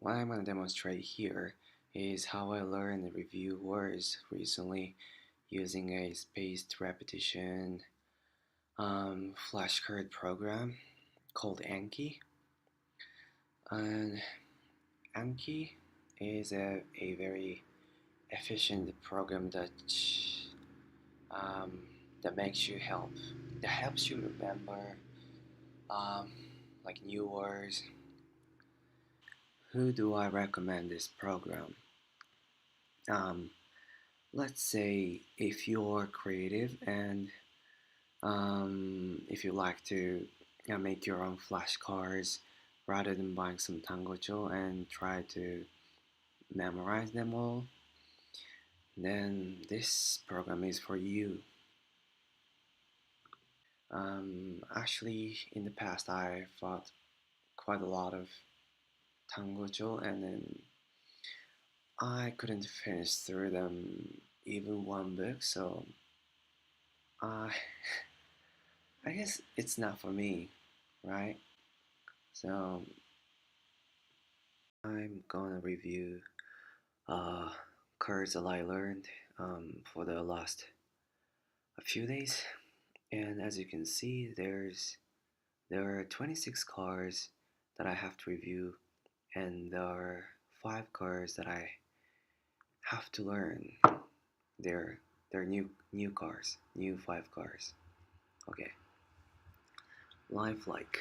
What I'm going to demonstrate here is how I learned and review words recently using a spaced repetition flashcard program called Anki. And Anki is a very efficient program um, that helps you remember um, like new words. Who do I recommend this program? Um, let's say if you're creative and if you like to make your own flashcards rather than buying some tangocho and try to memorize them all, then this program is for you. Actually, in the past, I fought quite a lot of tangocho, and then I couldn't finish through them even one book, so I I guess it's not for me, right? So I'm gonna review cards that I learned for the last a few days, and as you can see, there are 26 cards that I have to review, and there are 5 cards that I have to learn. They're new cards, new 5 cards. Okay, lifelike,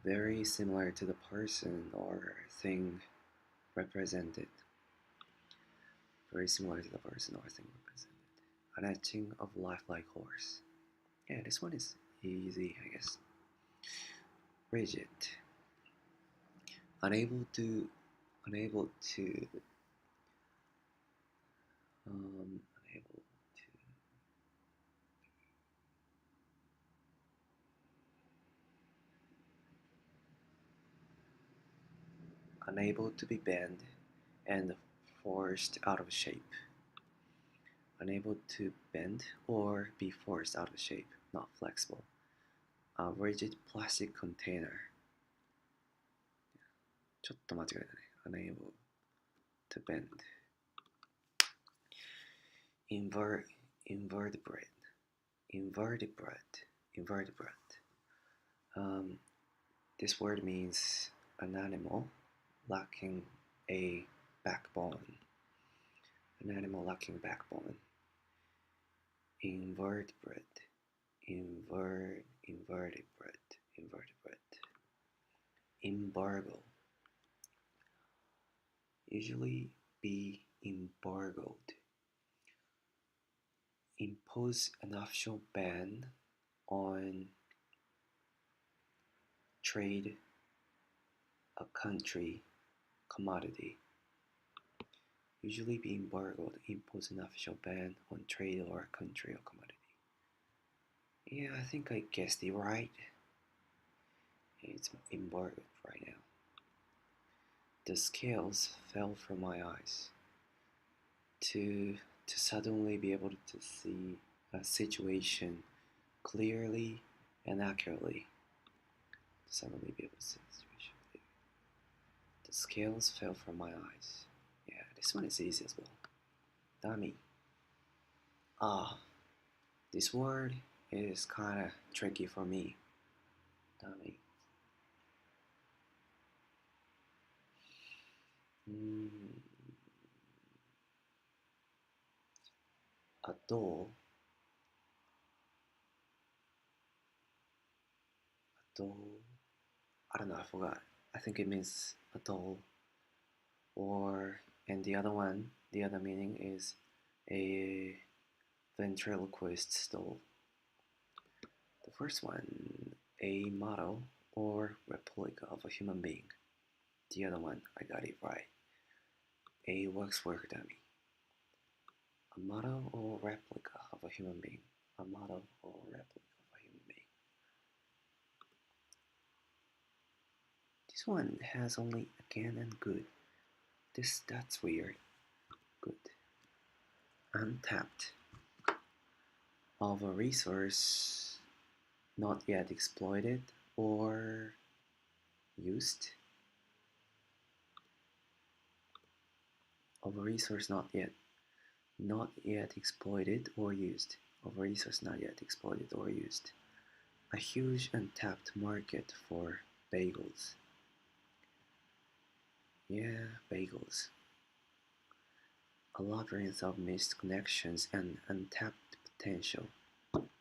very similar to the person or thing represented. Very similar to the person or thing represented. An etching of lifelike horse. Yeah, this one is easy, I guess. Rigid. Unable to, unable to, unable unable to be bent and forced out of shape. Unable to bend or be forced out of shape, not flexible. A rigid plastic container. ちょっと間違えたね。Unable to bend. Invertebrate. This word means an animal lacking a backbone. An animal lacking backbone. Invertebrate. Embargo. Usually be embargoed. Impose an official ban on trade a country commodity. Usually be embargoed. Impose an official ban on trade or a country or commodity. Yeah, I think I guessed it right. It's embargoed right now. The scales fell from my eyes. To suddenly be able to see a situation clearly and accurately. To suddenly be able to see a situation clearly. The scales fell from my eyes. Yeah, this one is easy as well. Dummy. This word is kind of tricky for me. Dummy. Atoll. I don't know, I forgot. I think it means atoll. And the other meaning is a ventriloquist stole. The first one, a model or replica of a human being. The other one, I got it right. A waxwork dummy. A model or replica of a human being. A model or replica of a human being. This one has only again and good. That's weird. Good. Untapped. Of a resource not yet exploited or used. of a resource not yet exploited or used. Of a resource not yet exploited or used. A huge untapped market for bagels. Yeah, bagels. A labyrinth of missed connections and untapped potential.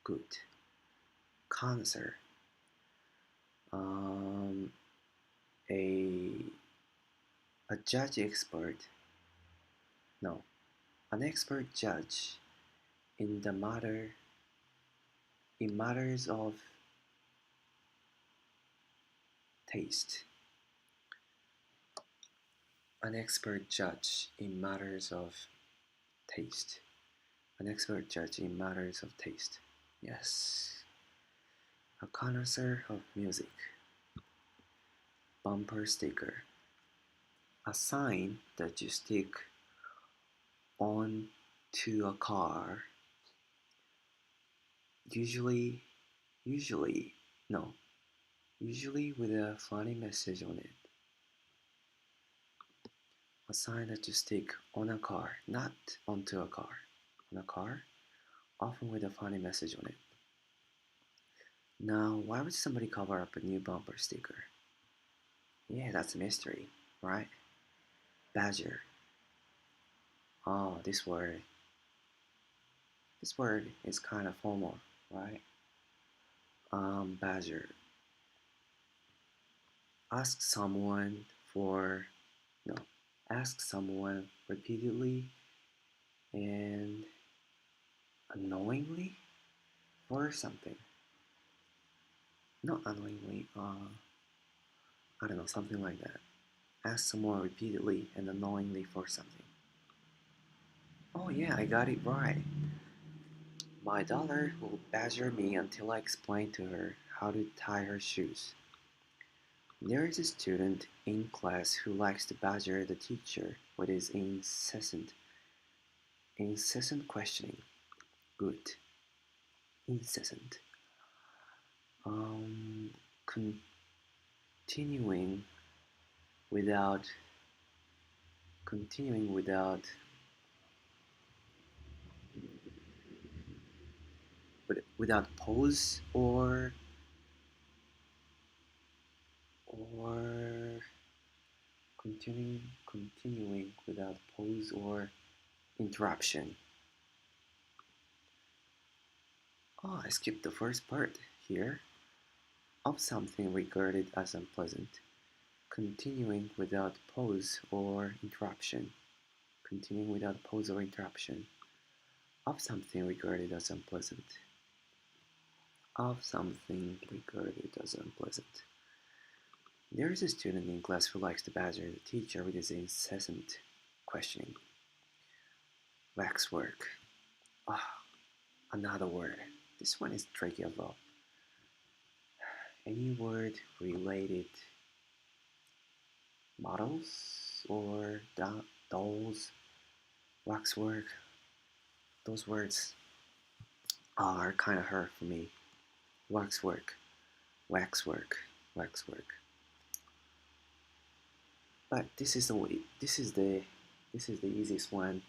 Good. Connoisseur. Um, a judge expert. No, an expert judge in matters of taste. An expert judge in matters of taste. An expert judge in matters of taste. Yes. A connoisseur of music. Bumper sticker. A sign that you stick on to a car. Usually with a funny message on it. A sign that you stick on a car, not onto a car. On a car, often with a funny message on it. Now, why would somebody cover up a new bumper sticker? Yeah, that's a mystery, right? Badger. Oh, this word. This word is kind of formal, right? Badger. Ask someone for, no, ask someone repeatedly and annoyingly for something. Not annoyingly, I don't know, something like that. Ask someone repeatedly and annoyingly for something. Oh yeah, I got it right. My daughter will badger me until I explain to her how to tie her shoes. There is a student in class who likes to badger the teacher with his incessant questioning. Good. Incessant. Continuing without pause or continuing without pause or interruption. Oh, I skipped the first part here. Of something regarded as unpleasant. Continuing without pause or interruption. Continuing without pause or interruption. Of something regarded as unpleasant. Of something regarded as unpleasant. There is a student in class who likes to badger the teacher with his incessant questioning. Waxwork. Ah, another word. This one is tricky as well. Any word related models or dolls, waxwork. Those words are kind of hard for me. Waxwork, waxwork. But this is the easiest one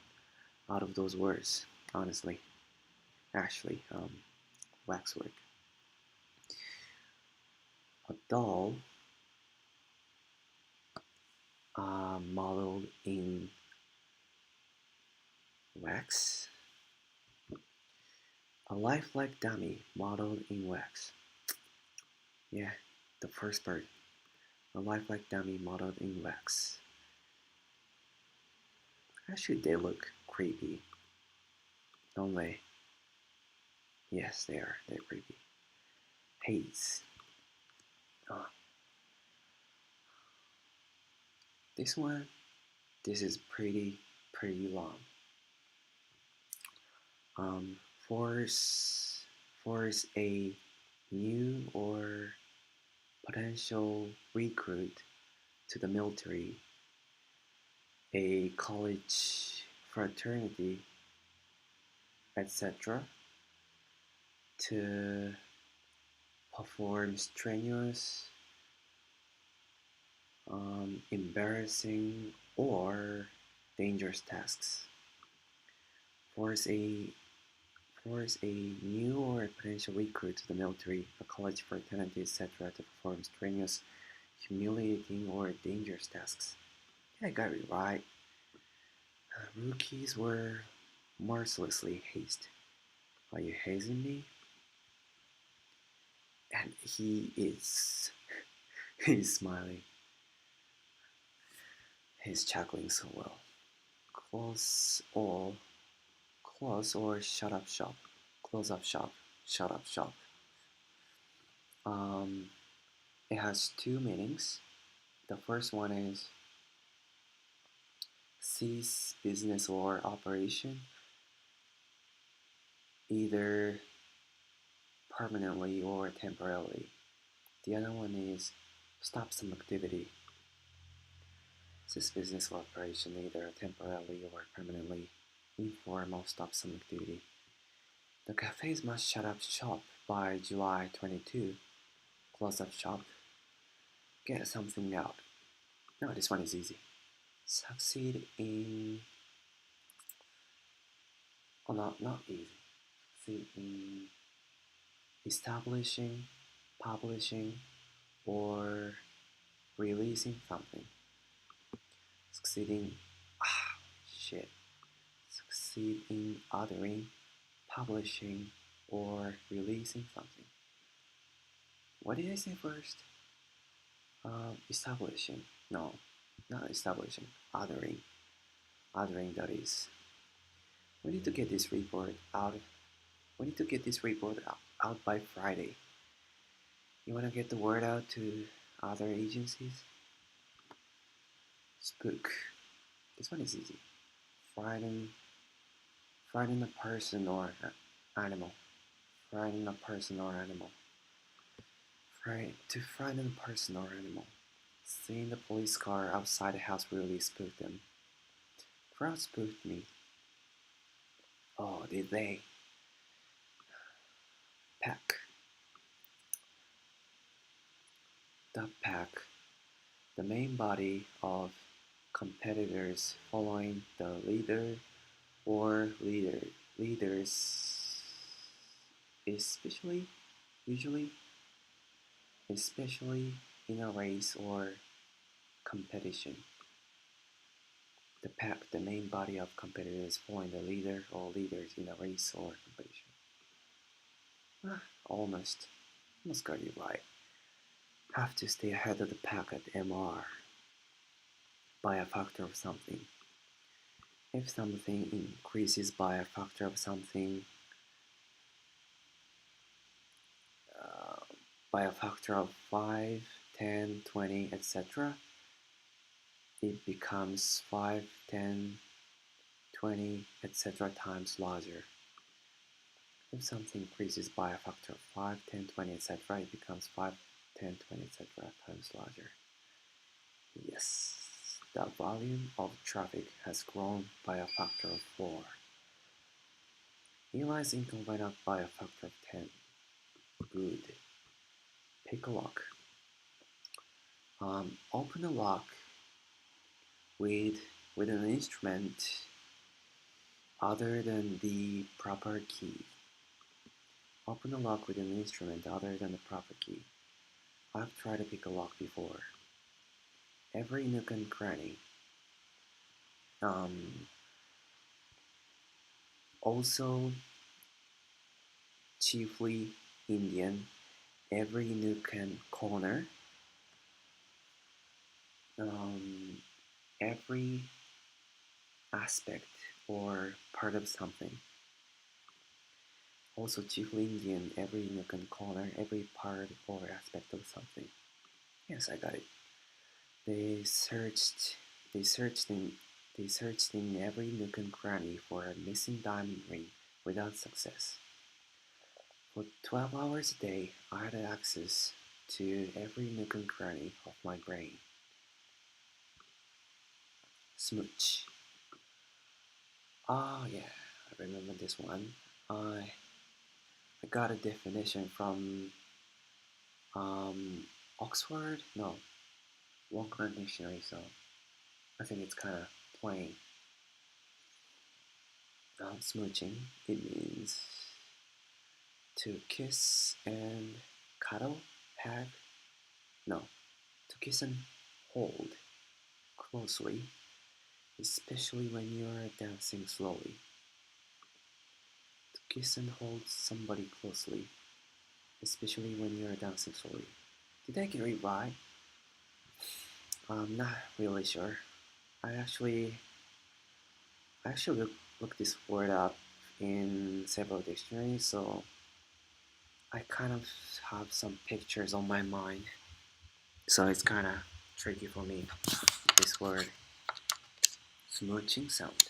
out of those words, honestly. Actually, waxwork. A doll modeled in wax. A lifelike dummy modeled in wax. Yeah, the first part. A lifelike dummy modeled in wax. Actually, they look creepy, don't they? Yes, they are. They're creepy. Haze. Oh, this one, this is pretty long. Force a new or potential recruit to the military, a college fraternity, etc., to perform strenuous, embarrassing, or dangerous tasks. Force a new or potential recruit to the military, a college fraternity, etc. to perform strenuous, humiliating, or dangerous tasks. Yeah, I got it right. Rookies were mercilessly hazed. Are you hazing me? And he's smiling. He's chuckling so well. Close or shut up shop. Close up shop. Shut up shop. It has two meanings. The first one is cease business or operation, either permanently or temporarily. The other one is stop some activity. Cease business or operation, either temporarily or permanently. Informal stop some activity. The cafes must shut up shop by July 22. Close up shop. Get something out. No, this one is easy. Succeed in... Oh, not easy. Succeed in establishing, publishing, or releasing something. Succeeding... shit. Succeed in othering, publishing, or releasing something. What did I say first? Establishing. No, not establishing. Othering. Othering, that is. We need to get this report out. We need to get this report out by Friday. You want to get the word out to other agencies? Spook. This one is easy. Frighten a person or animal. Frighten a person or animal. To frighten a person or animal. Seeing the police car outside the house really spooked them. Crowd spooked me. Oh, did they? Pack. The pack. The main body of competitors following the leader or leaders, usually, especially in a race or competition. The pack, the main body of competitors following the leader or leaders in a race or competition. Almost got you right. Have to stay ahead of the pack at MR by a factor of something. If something increases by a factor of something, by a factor of 5, 10, 20, etc., it becomes 5, 10, 20, etc. times larger. If something increases by a factor of 5, 10, 20, etc., it becomes 5, 10, 20, etc. times larger. Yes, the volume of traffic has grown by a factor of 4. Eli's income went up by a factor of 10. Good. Pick a lock. Open a lock with an instrument other than the proper key. Open a lock with an instrument other than the proper key. I've tried to pick a lock before. Every nook and cranny. Also, chiefly Indian. Every nook and corner. Every aspect or part of something. Also chiefly Indian, every nook and corner, every part or aspect of something. Yes, I got it. They searched in every nook and cranny for a missing diamond ring without success. For 12 hours a day, I had access to every nook and cranny of my brain. Smooch. Oh yeah, I remember this one. I got a definition from Oxford? No, Walker Dictionary, so I think it's kind of plain. Smooching, it means to kiss and cuddle, hug, no, to kiss and hold closely, especially when you are dancing slowly. To kiss and hold somebody closely, especially when you are dancing slowly. Did I get it right? I'm not really sure. I actually looked this word up in several dictionaries, so I kind of have some pictures on my mind. So it's kind of tricky for me, this word. Smooching sound.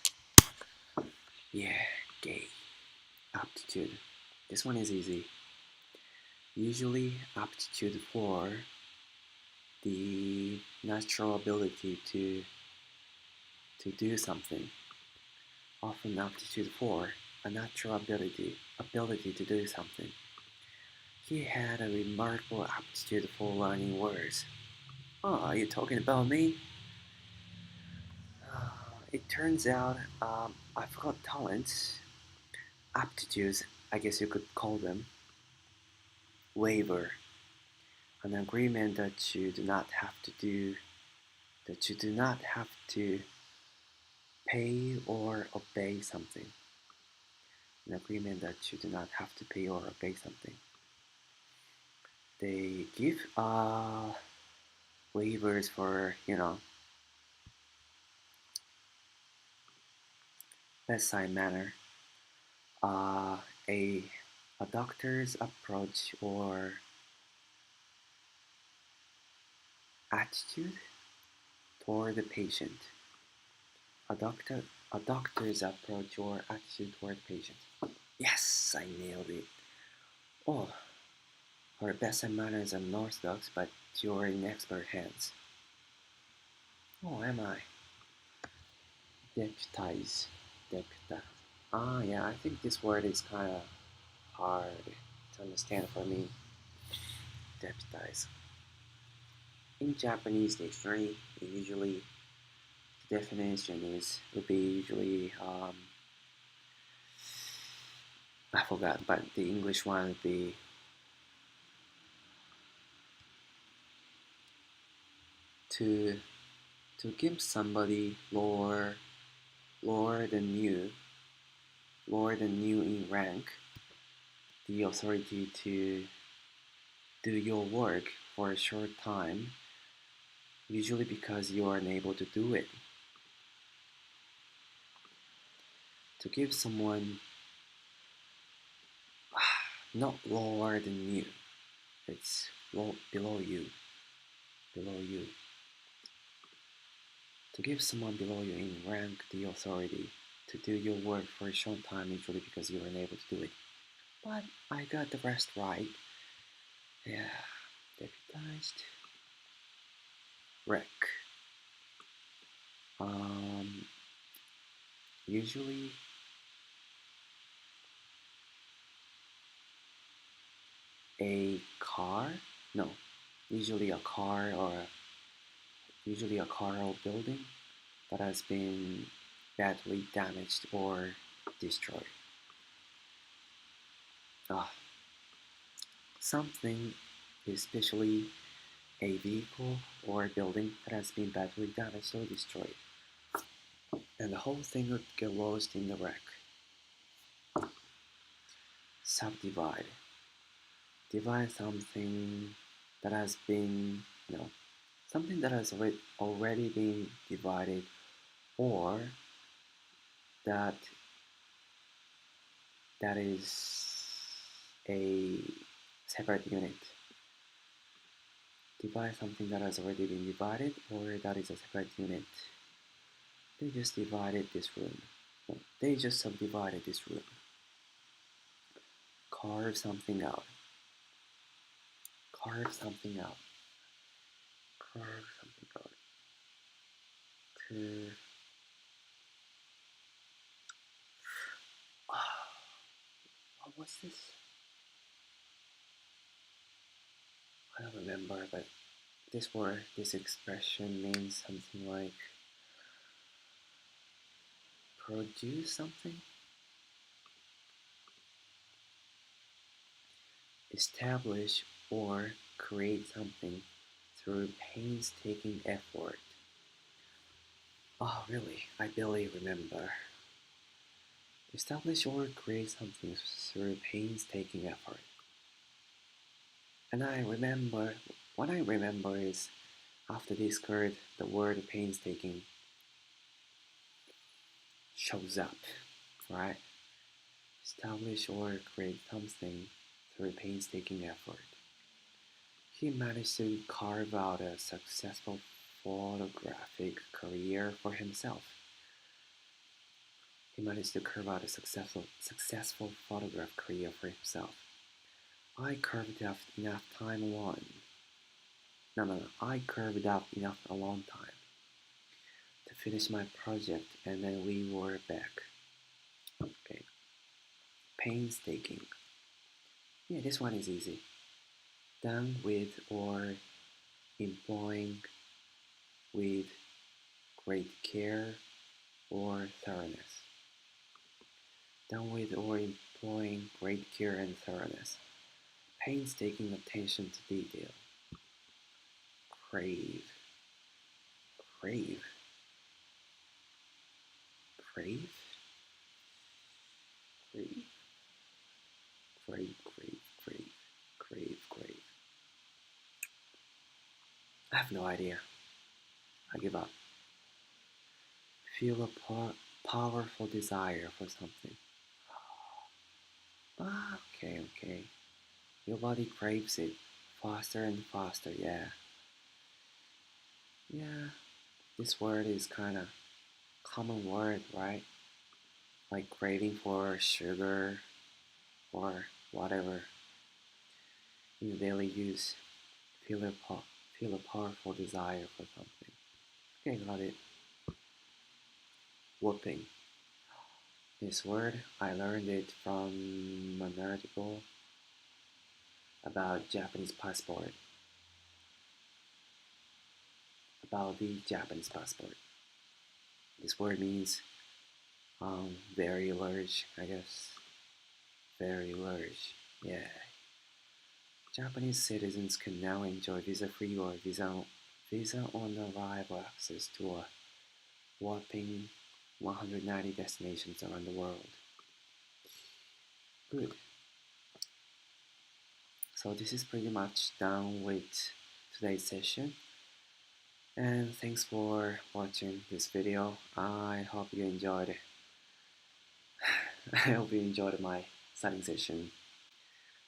Yeah, gay. Aptitude. This one is easy. Usually aptitude for the natural ability to do something. Often aptitude for a natural ability to do something. He had a remarkable aptitude for learning words. Oh, are you talking about me? It turns out I've got talents, aptitudes, I guess you could call them. Waiver, an agreement that you do not have to pay or obey something. An agreement that you do not have to pay or obey something. They give waivers for, bedside manner, a doctor's approach or attitude toward the patient. A doctor's approach or attitude toward the patient. Yes, I nailed it. Oh, our bedside manner is unorthodox, but you're in expert hands. Oh, am I? Deputize. Yeah, I think this word is kind of hard to understand for me. Deputize. In Japanese dictionary, usually the definition would be usually I forgot, but the English one would be to give somebody lower than you in rank the authority to do your work for a short time, usually because you are unable to do it. To give someone not lower than you, it's below you. To give someone below you in rank the authority to do your work for a short time, usually because you are unable to do it. But I got the rest right. Yeah, deputized. Wreck. Usually a car? No, usually a car or building that has been badly damaged or destroyed. Something, especially a vehicle or a building that has been badly damaged or destroyed, and the whole thing would get lost in the wreck. Subdivide. Divide something that has been, something that has already been divided, or that is a separate unit. Divide something that has already been divided, or that is a separate unit. They just divided this room. No, they just subdivided this room. Carve something out. Carve something out. Carve something out. To what was this? I don't remember, but this expression means something like produce something? establish or create something through painstaking effort. Oh, really? I barely remember. Establish or create something through painstaking effort. And what I remember is after this word, the word painstaking shows up, right? Establish or create something through painstaking effort. He managed to carve out a successful photographic career for himself. He managed to carve out a successful photograph career for himself. I carved out enough time alone. No. I carved out enough alone time to finish my project, and then we were back. Okay. Painstaking. Yeah, this one is easy. Done with or employing with great care or thoroughness. Done with or employing great care and thoroughness. Painstaking attention to detail. Crave. Crave. Crave? Crave. Crave, crave, crave, crave, crave. I have no idea. I give up. Feel a powerful desire for something. Okay. Your body craves it faster and faster, yeah. Yeah, this word is kind of common word, right? Like craving for sugar or whatever in daily use. Feel a powerful desire for something. Okay, got it. Whooping. This word, I learned it from an article about Japanese passport. About the Japanese passport. This word means very large, I guess. Very large, yeah. Japanese citizens can now enjoy visa-free or visa-on-arrival access to a whopping 190 destinations around the world. Good. So this is pretty much done with today's session. And thanks for watching this video. I hope you enjoyed it. I hope you enjoyed my studying session